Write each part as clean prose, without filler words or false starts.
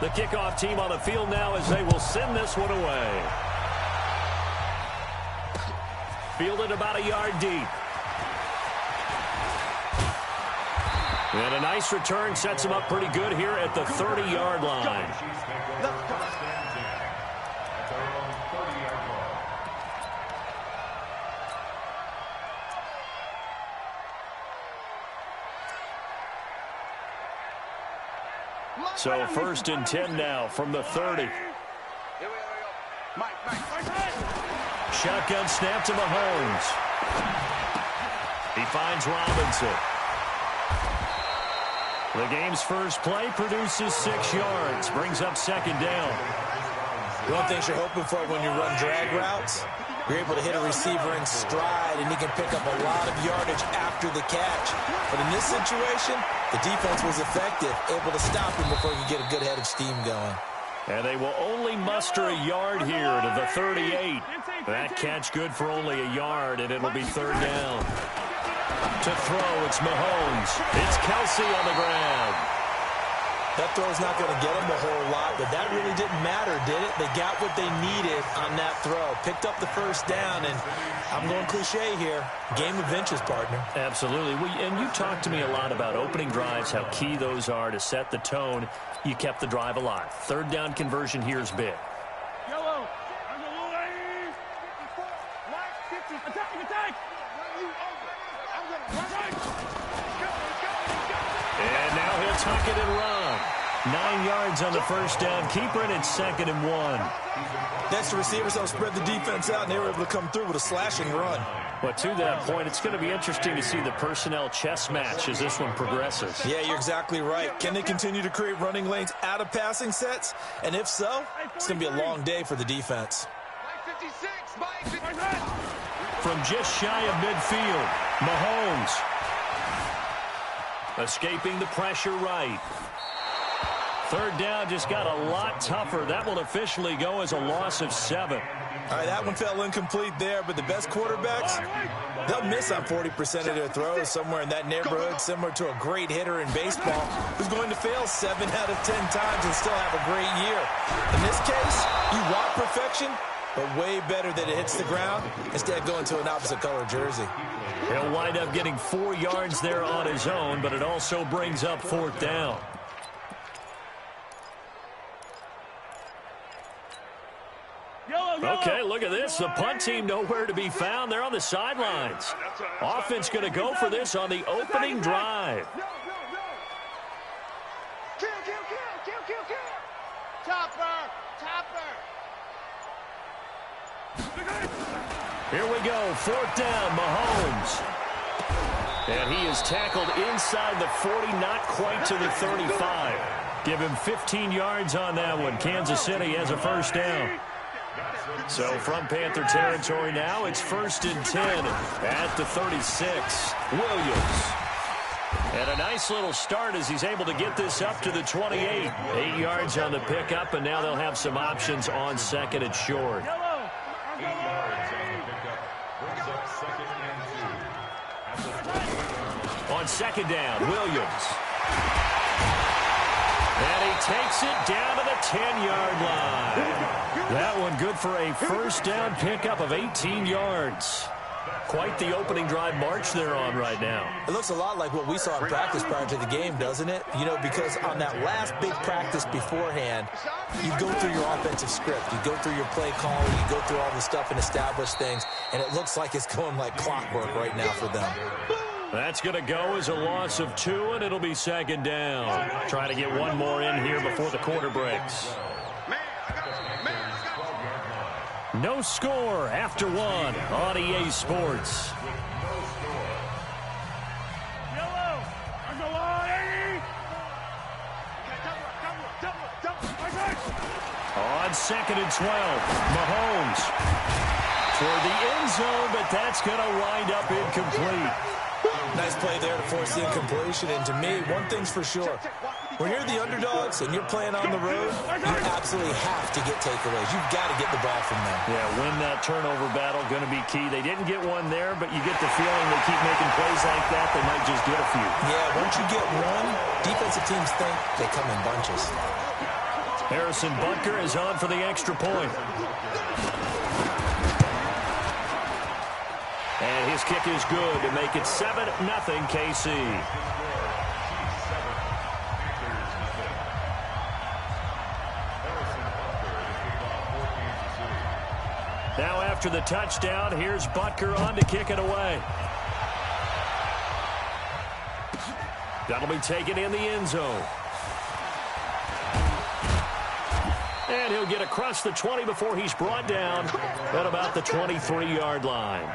The kickoff team on the field now as they will send this one away. Fielded about a yard deep. And a nice return sets him up pretty good here at the 30-yard line. So 1st and 10 now from the 30. Shotgun snap to Mahomes. He finds Robinson. The game's first play produces 6 yards. Brings up 2nd down. One thing you're hoping for when you run drag routes, you're able to hit a receiver in stride, and he can pick up a lot of yardage after the catch. But in this situation, the defense was effective, able to stop him before he could get a good head of steam going. And they will only muster a yard here to the 38. That catch good for only a yard, and it'll be 3rd down. To throw, it's Mahomes. It's Kelsey on the ground. That throw's not going to get them a whole lot, but that really didn't matter, did it? They got what they needed on that throw. Picked up the 1st down, and I'm going cliche here. Game of inches, partner. Absolutely. And you talked to me a lot about opening drives, how key those are to set the tone. You kept the drive alive. 3rd down conversion here is big. And now he'll tuck it and run. 9 yards on the 1st down. Keeper, and it's 2nd and 1. Next, the receivers don't spread the defense out, and they were able to come through with a slashing run. But to that point, it's going to be interesting to see the personnel chess match as this one progresses. Yeah, you're exactly right. Can they continue to create running lanes out of passing sets? And if so, it's going to be a long day for the defense. From just shy of midfield, Mahomes. Escaping the pressure right. 3rd down just got a lot tougher. That will officially go as a loss of 7. All right, that one fell incomplete there, but the best quarterbacks, they'll miss on 40% of their throws, somewhere in that neighborhood, similar to a great hitter in baseball who's going to fail 7 out of 10 times and still have a great year. In this case, you want perfection, but way better that it hits the ground instead of going to an opposite color jersey. He'll wind up getting 4 yards there on his own, but it also brings up 4th down. Okay, look at this. The punt team nowhere to be found. They're on the sidelines. Offense going to go for this on the opening drive. Here we go. 4th down, Mahomes. And he is tackled inside the 40, not quite to the 35. Give him 15 yards on that one. Kansas City has a 1st down. So from Panther territory now, it's 1st and 10 at the 36. Williams. And a nice little start as he's able to get this up to the 28. 8 yards on the pickup, and now they'll have some options on 2nd and short. On 2nd down, Williams. And he takes it down to the 10-yard line. That one good for a 1st down pickup of 18 yards. Quite the opening drive march they're on right now. It looks a lot like what we saw in practice prior to the game, doesn't it? You know, because on that last big practice beforehand, you go through your offensive script. You go through your play calling. You go through all the stuff and establish things. And it looks like it's going like clockwork right now for them. That's going to go as a loss of 2, and it'll be 2nd down. Trying to get one more in here before the quarter breaks. No score after 1 on EA Sports. On 2nd and 12, Mahomes toward the end zone, but that's going to wind up incomplete. Nice play there to force the incompletion. And to me, one thing's for sure. When you're the underdogs and you're playing on the road, you absolutely have to get takeaways. You've got to get the ball from them. Yeah, win that turnover battle, going to be key. They didn't get one there, but you get the feeling they keep making plays like that, they might just get a few. Yeah, once you get one, defensive teams think they come in bunches. Harrison Butker is on for the extra point. And his kick is good to make it 7-0 KC. Now after the touchdown, here's Butker on to kick it away. That'll be taken in the end zone. And he'll get across the 20 before he's brought down at about the 23-yard line.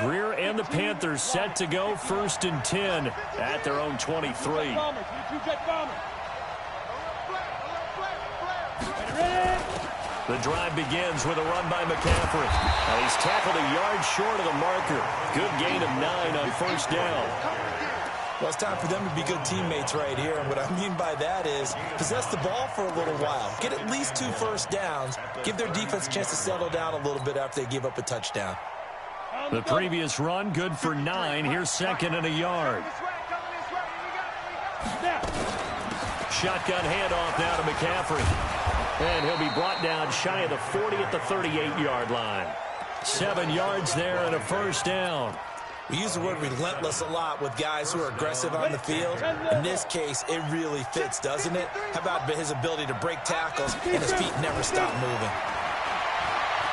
Greer and the Panthers set to go 1st and 10 at their own 23. The drive begins with a run by McCaffrey. Now he's tackled a yard short of the marker. Good gain of 9 on 1st down. Well, it's time for them to be good teammates right here. And what I mean by that is possess the ball for a little while. Get at least 2 first downs. Give their defense a chance to settle down a little bit after they give up a touchdown. The previous run, good for 9. Here's 2nd and a yard. Shotgun handoff now to McCaffrey. And he'll be brought down shy of the 40 at the 38-yard line. 7 yards there and a 1st down. We use the word relentless a lot with guys who are aggressive on the field. In this case, it really fits, doesn't it? How about his ability to break tackles and his feet never stop moving?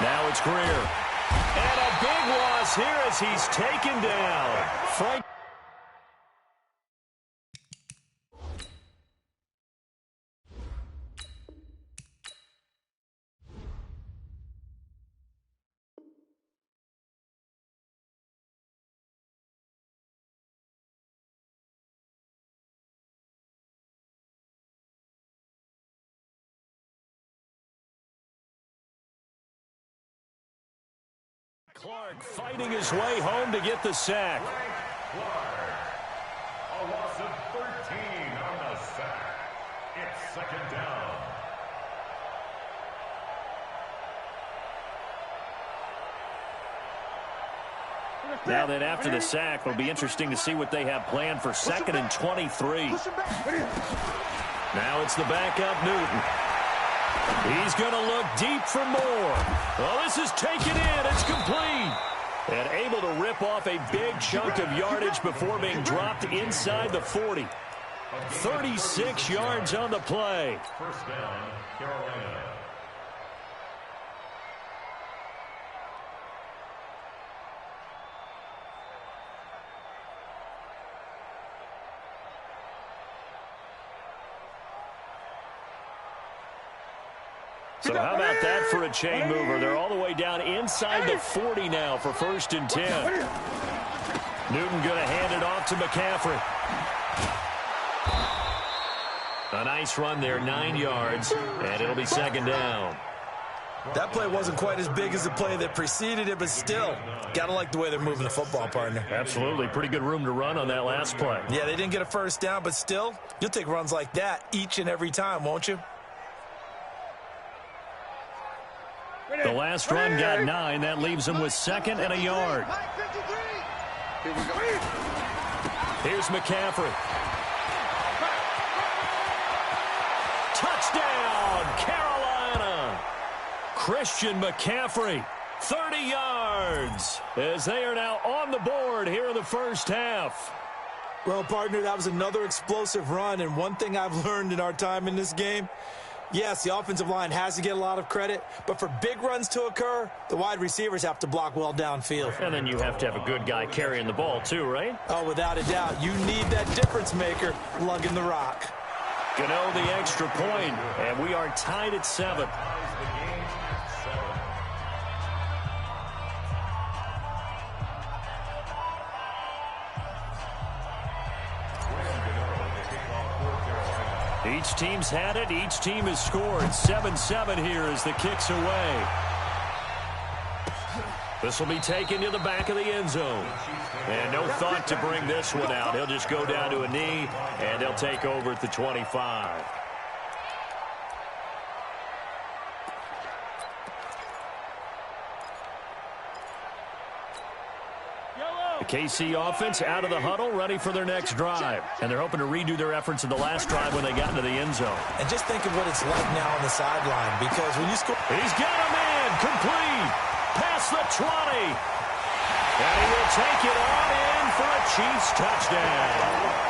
Now it's Greer. And a big loss here as he's taken down. Frank. Clark fighting his way home to get the sack. A loss of 13 on the sack. It's 2nd down. Now then, after the sack, it'll be interesting to see what they have planned for 2nd and 23. Now it's the backup Newton. He's going to look deep for more. Well, this is taken in. It's complete. And able to rip off a big chunk of yardage before being dropped inside the 40. 36 yards on the play. 1st down, Carolina. So how about that for a chain mover? They're all the way down inside the 40 now for 1st and 10. Newton going to hand it off to McCaffrey. A nice run there, 9 yards, and it'll be 2nd down. That play wasn't quite as big as the play that preceded it, but still, gotta like the way they're moving the football, partner. Absolutely. Pretty good room to run on that last play. Yeah, they didn't get a 1st down, but still, you'll take runs like that each and every time, won't you? The last run got 9. That leaves him with 2nd and a yard. Here's McCaffrey. Touchdown, Carolina. Christian McCaffrey, 30 yards, as they are now on the board here in the 1st half. Well, partner, that was another explosive run, and one thing I've learned in our time in this game, yes, the offensive line has to get a lot of credit, but for big runs to occur, the wide receivers have to block well downfield. And then you have to have a good guy carrying the ball too, right? Oh, without a doubt. You need that difference maker lugging the rock. Gano the extra point, and we are tied at 7. Each team's had it. Each team has scored. 7-7 here as the kick's away. This will be taken to the back of the end zone. And no thought to bring this one out. He'll just go down to a knee, and they'll take over at the 25. KC offense out of the huddle, ready for their next drive. And they're hoping to redo their efforts in the last drive when they got into the end zone. And just think of what it's like now on the sideline, because when you score... He's got a man, complete, past the 20. And he will take it on in for a Chiefs touchdown.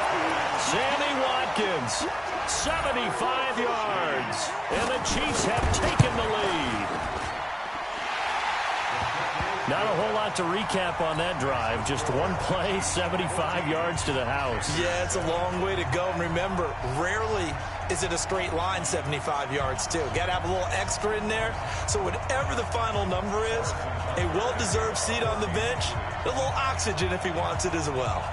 Sammy Watkins, 75 yards. And the Chiefs have taken the lead. Not a whole lot to recap on that drive. Just one play, 75 yards to the house. Yeah, it's a long way to go. And remember, rarely is it a straight line 75 yards, too. Got to have a little extra in there. So whatever the final number is, a well-deserved seat on the bench, a little oxygen if he wants it as well.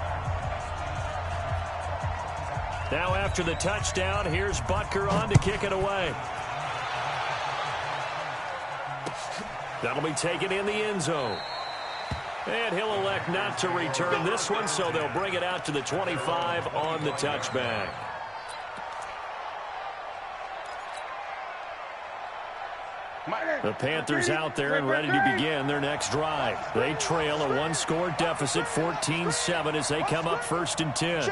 Now after the touchdown, here's Butker on to kick it away. That'll be taken in the end zone. And he'll elect not to return this one, so they'll bring it out to the 25 on the touchback. The Panthers out there and ready to begin their next drive. They trail a one-score deficit, 14-7, as they come up 1st and 10.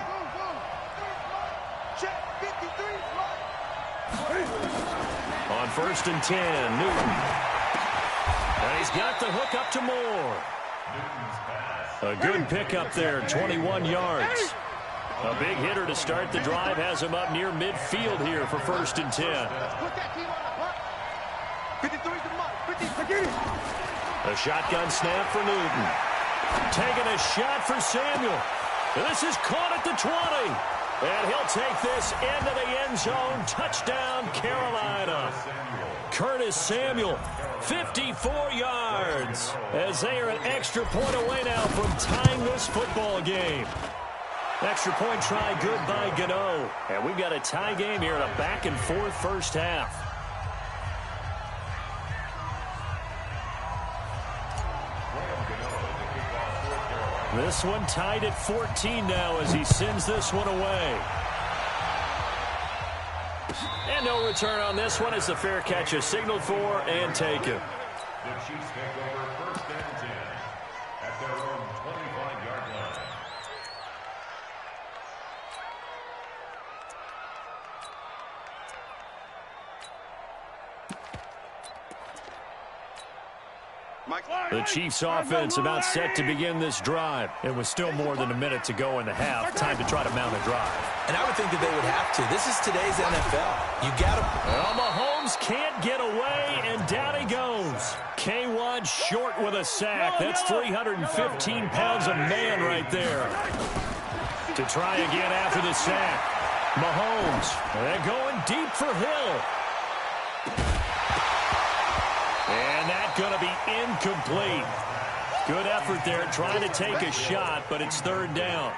On 1st and 10, Newton. And he's got the hook up to Moore. A good pickup there, 21 yards. A big hitter to start the drive has him up near midfield here for 1st and 10. A shotgun snap for Newton. Taking a shot for Samuel. And this is caught at the 20. And he'll take this into the end zone. Touchdown, Carolina. Curtis Samuel, 54 yards, as they are an extra point away now from tying this football game. Extra point try good by Gano. And we've got a tie game here in a back-and-forth first half. This one tied at 14 now as he sends this one away. And no return on this one as the fair catch is signaled for and taken. The Chiefs take over 1st and 10 at their own 25-yard line. The Chiefs offense about set to begin this drive. It was still more than a minute to go in the half. Time to try to mount a drive. And I would think that they would have to. This is today's NFL. You got to... Well, Mahomes can't get away, and down he goes. K1 short with a sack. That's 315 pounds of man right there. To try again after the sack. Mahomes, they're going deep for Hill. And that's going to be incomplete. Good effort there trying to take a shot, but it's 3rd down.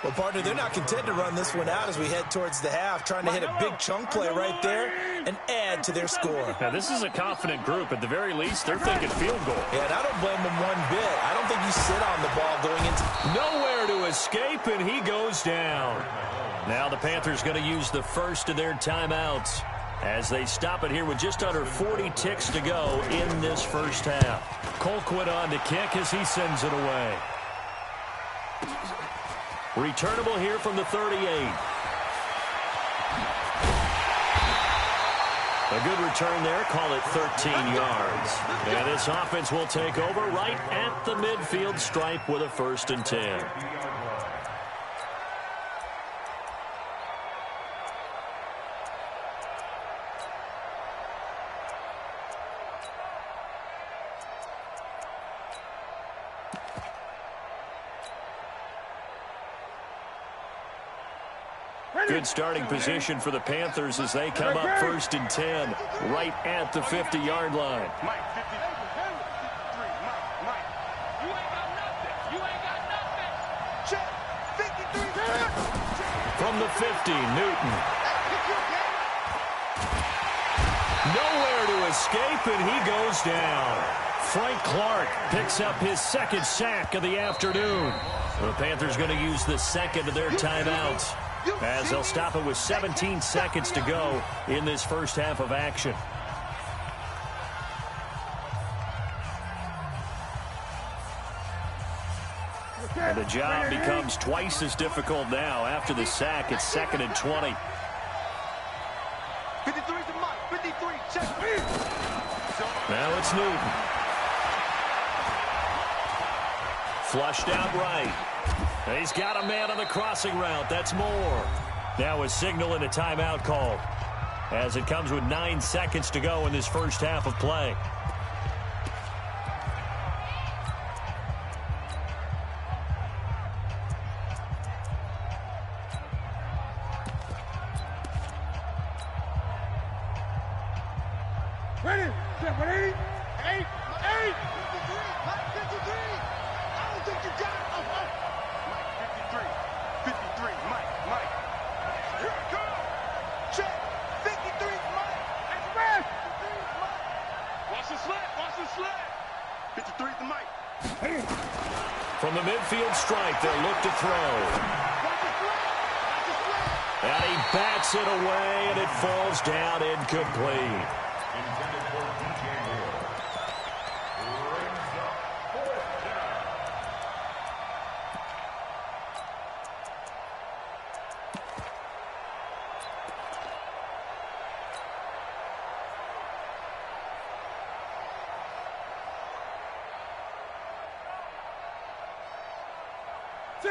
Well, partner, they're not content to run this one out as we head towards the half, trying to hit a big chunk play right there and add to their score. Now, this is a confident group. At the very least, they're thinking field goal. Yeah, and I don't blame them one bit. I don't think you sit on the ball going into... Nowhere to escape, and he goes down. Now the Panthers going to use the first of their timeouts as they stop it here with just under 40 ticks to go in this first half. Colquitt on to kick as he sends it away. Returnable here from the 38. A good return there, call it 13 yards. And this offense will take over right at the midfield stripe with a 1st and 10. Good starting position for the Panthers as they come up 1st and 10 right at the 50-yard line. From the 50, Newton. Nowhere to escape, and he goes down. Frank Clark picks up his 2nd sack of the afternoon. The Panthers going to use the 2nd of their timeouts, as they'll stop it with 17 seconds to go in this first half of action. job becomes twice as difficult now. After the sack, it's 2nd and 20. 53 to Mike. 53. Check. Now it's Newton. Flushed out right. He's got a man on the crossing route. That's Moore. Now a signal and a timeout called, as it comes with 9 seconds to go in this first half of play. Ready? Ready? 8. 53. Mike 53. I don't think you got it. Mike 53. 53. Mike. Here it comes. Check. 53. Mike. That's the man. 53. Mike. Watch the sled. 53 to Mike. From the midfield stripe, they'll look to throw. Watch the sled. And he bats it away, and it falls down incomplete. Intended for DJ Moore. Brings up 4th down.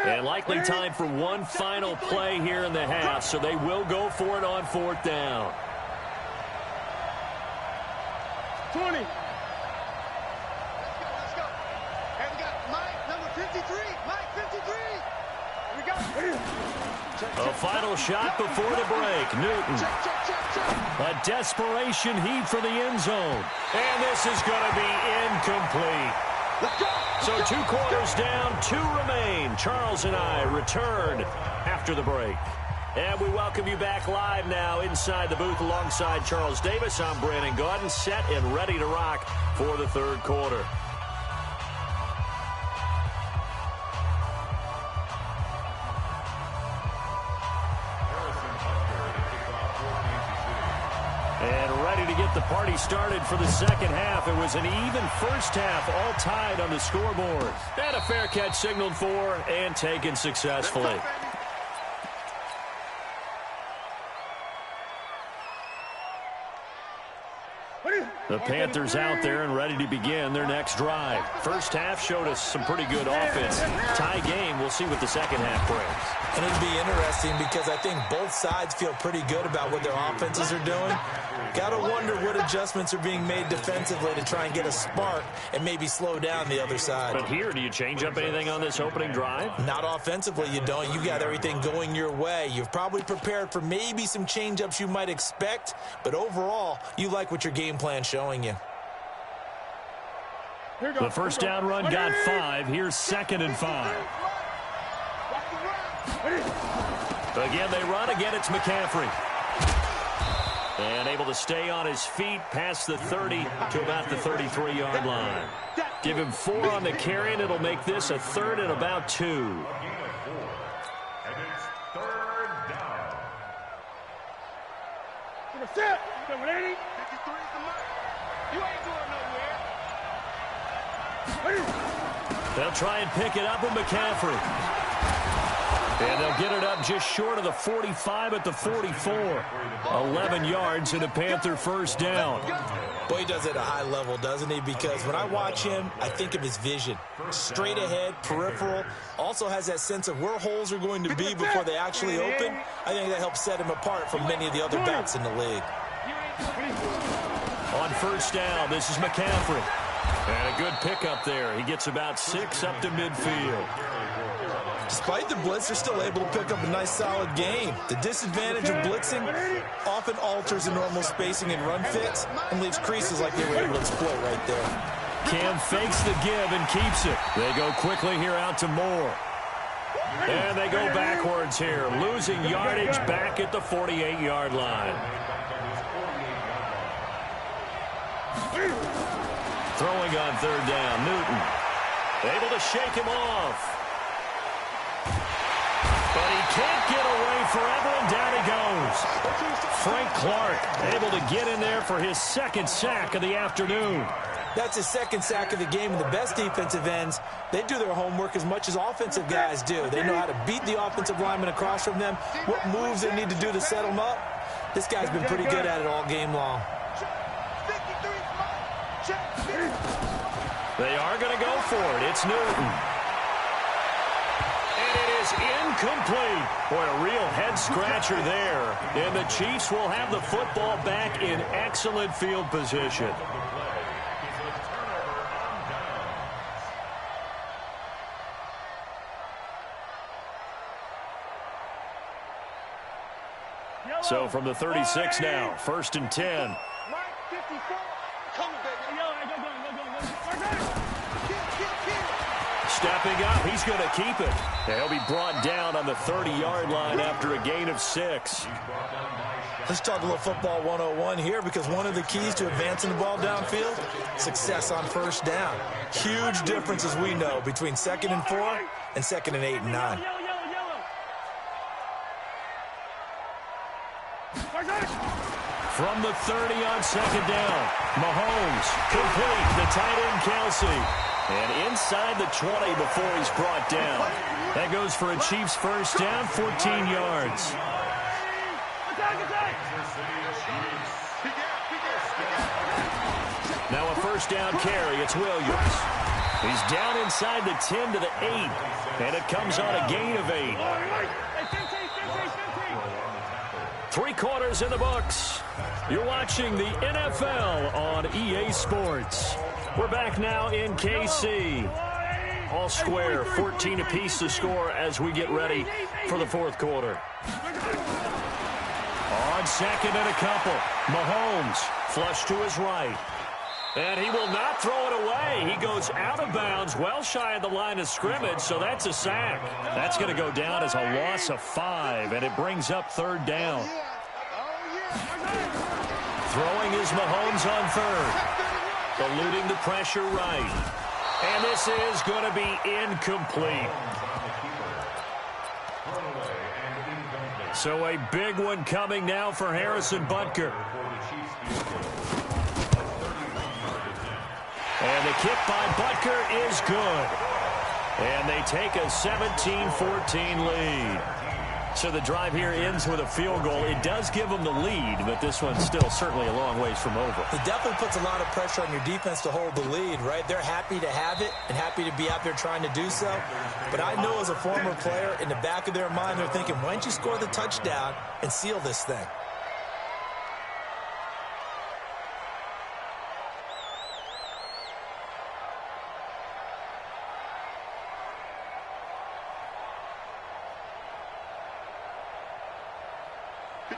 And likely time for one final play here in the half, so they will go for it on 4th down. 20. Let's go. And we got Mike, number 53. Mike, 53. We got A final shot before the break. Newton. Check. A desperation heave for the end zone. And this is going to be incomplete. Let's go. So 2 quarters down, 2 remain. Charles and I return after the break. And we welcome you back live now inside the booth alongside Charles Davis. I'm Brandon Gaudin, set and ready to rock for the 3rd quarter. And ready to get the party started for the 2nd half. It was an even first half, all tied on the scoreboard. And a fair catch signaled for and taken successfully. The Panthers out there and ready to begin their next drive. First half showed us some pretty good offense. Tie game, we'll see what the 2nd half brings. And it'll be interesting because I think both sides feel pretty good about what their offenses are doing. Got to wonder what adjustments are being made defensively to try and get a spark and maybe slow down the other side. But here, do you change up anything on this opening drive? Not offensively, you don't. You got everything going your way. You've probably prepared for maybe some change-ups you might expect, but overall, you like what your game plan's showing you. The first down run got 5. Here's 2nd and 5. Again, they run. Again, it's McCaffrey. And able to stay on his feet past the 30 to about the 33-yard line. Give him 4 on the carry, and it'll make this a 3rd and about 2. A gain of 4. And it's 3rd down. Set. 53 is the mark. You ain't going nowhere. They'll try and pick it up with McCaffrey. And they'll get it up just short of the 45 at the 44. 11 yards and a Panther first down. Boy, he does it at a high level, doesn't he? Because when I watch him, I think of his vision. Straight ahead, peripheral. Also has that sense of where holes are going to be before they actually open. I think that helps set him apart from many of the other backs in the league. On first down, this is McCaffrey. And a good pickup there. He gets about 6 up to midfield. Despite the blitz, they're still able to pick up a nice, solid gain. The disadvantage of blitzing often alters the normal spacing and run fits and leaves creases like they were able to exploit right there. Cam fakes the give and keeps it. They go quickly here out to Moore. And they go backwards here, losing yardage back at the 48-yard line. Throwing on 3rd down, Newton. Able to shake him off. But he can't get away forever, and down he goes. Frank Clark able to get in there for his 2nd sack of the afternoon. That's his second sack of the game, and the best defensive ends, they do their homework as much as offensive guys do. They know how to beat the offensive lineman across from them, what moves they need to do to set them up. This guy's been pretty good at it all game long. They are going to go for it. It's Newton. And it is incomplete. Boy, a real head-scratcher there. And the Chiefs will have the football back in excellent field position. So from the 36 now, 1st and 10. Stepping up, he's going to keep it. He'll be brought down on the 30-yard line after a gain of 6. Let's talk a little football 101 here, because one of the keys to advancing the ball downfield, success on first down. Huge difference, as we know, between 2nd and 4 and 2nd and 8 and 9. From the 30 on 2nd down, Mahomes complete, the tight end Kelsey. And inside the 20 before he's brought down. That goes for a Chiefs first down, 14 yards. Now a first down carry, it's Williams. He's down inside the 10 to the 8. And it comes on a gain of 8. 3 quarters in the books. You're watching the NFL on EA Sports. We're back now in KC. All square, 14 apiece to score as we get ready for the 4th quarter. On 2nd and a couple, Mahomes flush to his right. And he will not throw it away. He goes out of bounds, well shy of the line of scrimmage, so that's a sack. That's going to go down as a loss of 5, and it brings up 3rd down. Throwing is Mahomes on 3rd. Eluding the pressure right. And this is going to be incomplete. So a big one coming now for Harrison Butker. And the kick by Butker is good. And they take a 17-14 lead. So the drive here ends with a field goal. It does give them the lead, but this one's still certainly a long ways from over. It definitely puts a lot of pressure on your defense to hold the lead, right? They're happy to have it and happy to be out there trying to do so. But I know as a former player, in the back of their mind, they're thinking, why don't you score the touchdown and seal this thing?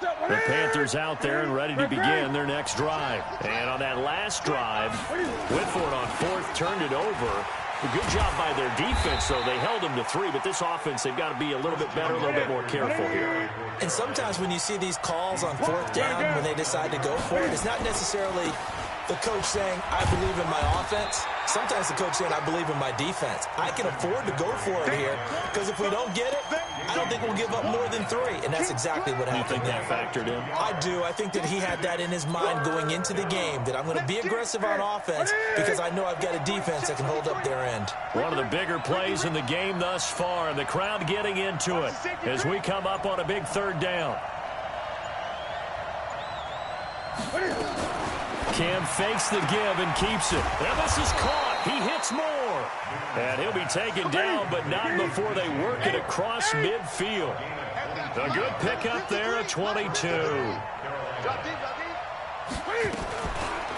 The Panthers out there and ready to begin their next drive. And on that last drive, Whitford on 4th turned it over. A good job by their defense, though. They held them to 3, but this offense, they've got to be a little bit better, a little bit more careful here. And sometimes when you see these calls on 4th down, when they decide to go for it, it's not necessarily the coach saying, I believe in my offense. Sometimes the coach saying, I believe in my defense. I can afford to go for it here, because if we don't get it, I don't think we'll give up more than 3, and that's exactly what happened. You think that factored in? I do. I think that he had that in his mind going into the game, that I'm going to be aggressive on offense because I know I've got a defense that can hold up their end. One of the bigger plays in the game thus far, and the crowd getting into it as we come up on a big 3rd down. Cam fakes the give and keeps it. And this is caught. He hits more. And he'll be taken down, but not before they work it across midfield. A good pickup there at 22.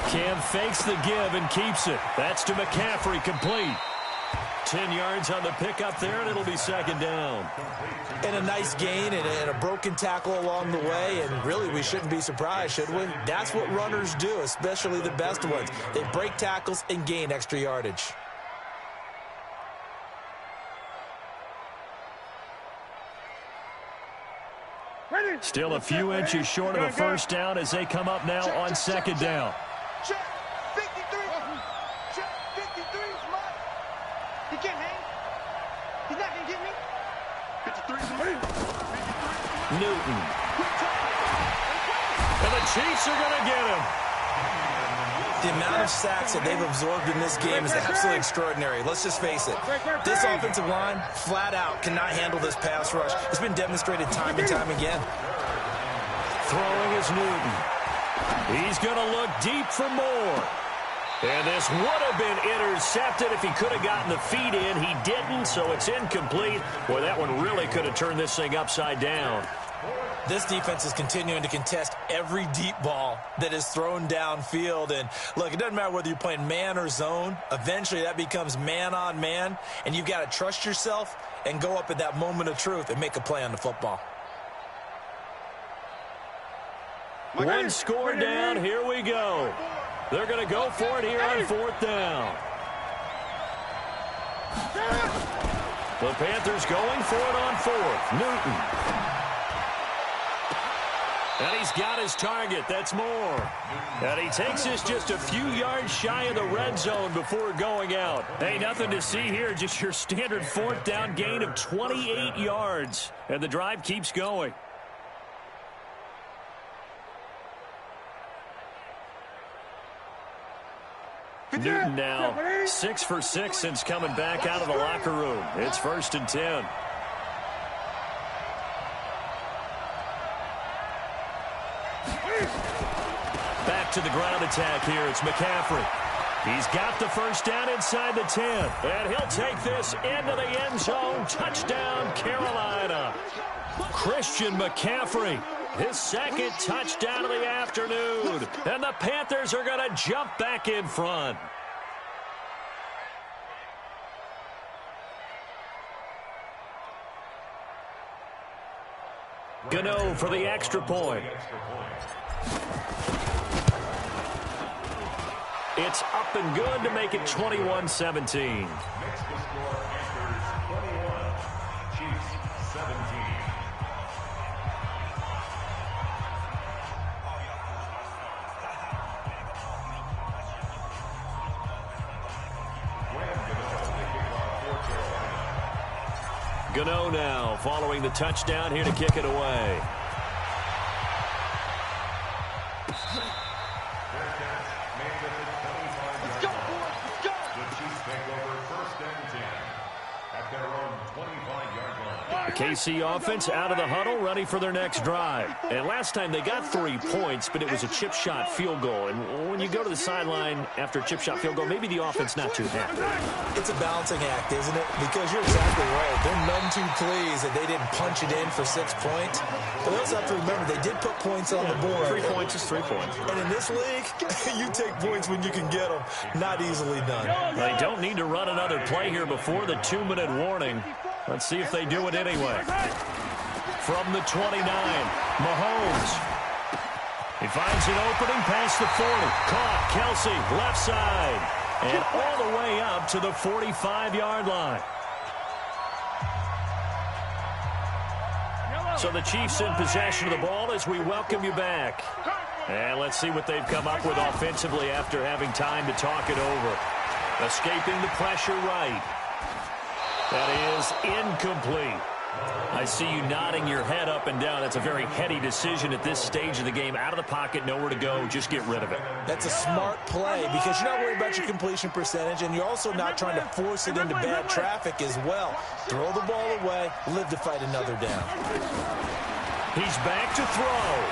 Cam fakes the give and keeps it. That's to McCaffrey, complete. 10 yards on the pickup there, and it'll be 2nd down. And a nice gain and a broken tackle along the way, and really we shouldn't be surprised, should we? That's what runners do, especially the best ones. They break tackles and gain extra yardage. Still a few inches short of a first down as they come up now on 2nd down. Check. 53. Check. 53 is mine. He can't hang. He's not going to get me. 53 is mine. Newton. And the Chiefs are going to get him. The amount of sacks that they've absorbed in this game is absolutely extraordinary. Let's just face it. This offensive line, flat out, cannot handle this pass rush. It's been demonstrated time and time again. Throwing is Newton. He's going to look deep for more. And this would have been intercepted if he could have gotten the feet in. He didn't, so it's incomplete. Boy, that one really could have turned this thing upside down. This defense is continuing to contest every deep ball that is thrown downfield. And, look, it doesn't matter whether you're playing man or zone. Eventually, that becomes man on man. And you've got to trust yourself and go up at that moment of truth and make a play on the football. One score down. Here we go. They're going to go for it here on fourth down. The Panthers going for it on fourth. Newton. And he's got his target. That's more. And he takes this just a few yards shy of the red zone before going out. Hey, nothing to see here. Just your standard fourth down gain of 28 yards. And the drive keeps going. Newton now 6 for 6 since coming back out of the locker room. It's 1st and 10. Back to the ground attack here. It's McCaffrey. He's got the first down inside the 10. And he'll take this into the end zone. Touchdown, Carolina. Christian McCaffrey. His second touchdown of the afternoon. And the Panthers are going to jump back in front. Gano for the extra point. It's up and good to make it 21-17. Gano now following the touchdown here to kick it away. KC offense out of the huddle, ready for their next drive. And last time they got 3 points, but it was a chip shot field goal. And when you go to the sideline after a chip shot field goal, maybe the offense not too happy. It's a balancing act, isn't it? Because you're exactly right. They're none too pleased that they didn't punch it in for 6 points. But they also have to remember they did put points on the board. 3 points is 3 points. And in this league, you take points when you can get them. Not easily done. They don't need to run another play here before the 2-minute warning. Let's see if they do it anyway. From the 29, Mahomes. He finds an opening past the 40. Caught, Kelsey, left side. And all the way up to the 45-yard line. So the Chiefs in possession of the ball as we welcome you back. And let's see what they've come up with offensively after having time to talk it over. Escaping the pressure right. That is incomplete. I see you nodding your head up and down. That's a very heady decision at this stage of the game. Out of the pocket, nowhere to go. Just get rid of it. That's a smart play because you're not worried about your completion percentage, and you're also not trying to force it into bad traffic as well. Throw the ball away, live to fight another down. He's back to throw.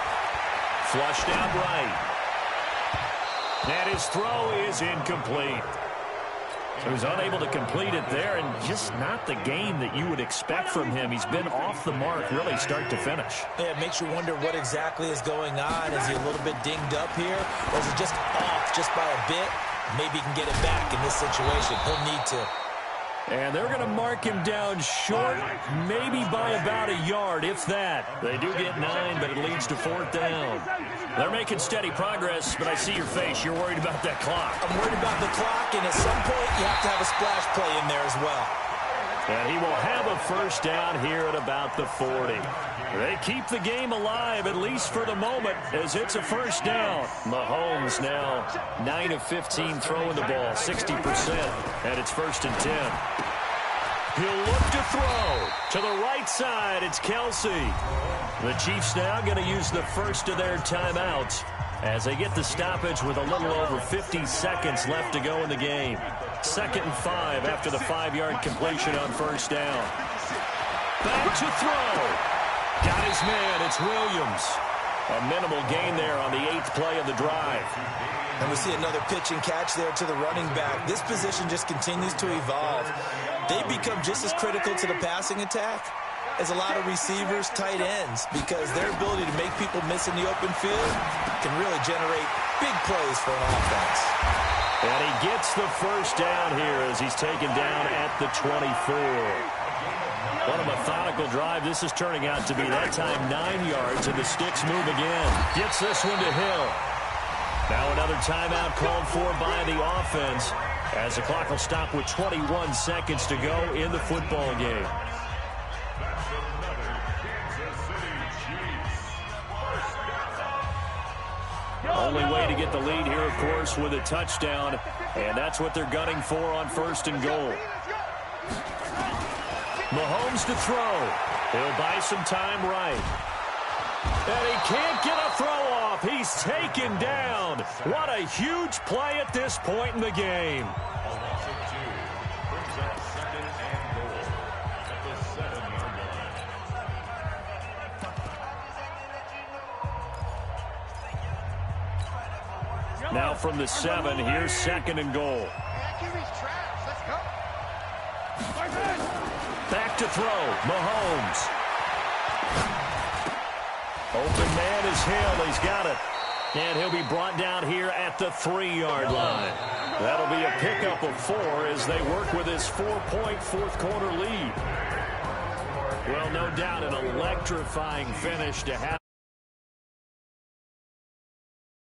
Flushed out right. And his throw is incomplete. So he's unable to complete it there, and just not the game that you would expect from him. He's been off the mark really start to finish. Yeah, it makes you wonder what exactly is going on. Is he a little bit dinged up here, or is he just off just by a bit? Maybe he can get it back in this situation. He'll need to. And they're going to mark him down short, maybe by about a yard, if that. They do get 9, but it leads to 4th down. They're making steady progress, but I see your face. You're worried about that clock. I'm worried about the clock, and at some point, you have to have a splash play in there as well. And he will have a first down here at about the 40. They keep the game alive, at least for the moment, as it's a first down. Mahomes now 9 of 15 throwing the ball, 60%, and it's 1st and 10. He'll look to throw. To the right side, it's Kelsey. The Chiefs now going to use the first of their timeouts. as they get the stoppage with a little over 50 seconds left to go in the game. 2nd and 5 after the 5-yard completion on first down. Back to throw. Got his man. It's Williams. A minimal gain there on the 8th play of the drive. And we see another pitch and catch there to the running back. This position just continues to evolve. They become just as critical to the passing attack as a lot of receivers, tight ends, because their ability to make people miss in the open field can really generate big plays for an offense. And he gets the first down here as he's taken down at the 24. What a methodical drive this is turning out to be. That time 9 yards, and the sticks move again. Gets this one to Hill. Now another timeout called for by the offense as the clock will stop with 21 seconds to go in the football game. Only way to get the lead here, of course, with a touchdown, and that's what they're gunning for on 1st and goal. Mahomes to throw. He'll buy some time right. And he can't get a throw off. He's taken down. What a huge play at this point in the game. Now from the 7, here's 2nd and goal. Back to throw, Mahomes. Open man is Hill. He's got it. And he'll be brought down here at the 3-yard line. That'll be a pickup of 4 as they work with his 4-point 4th quarter lead. Well, no doubt an electrifying finish to have.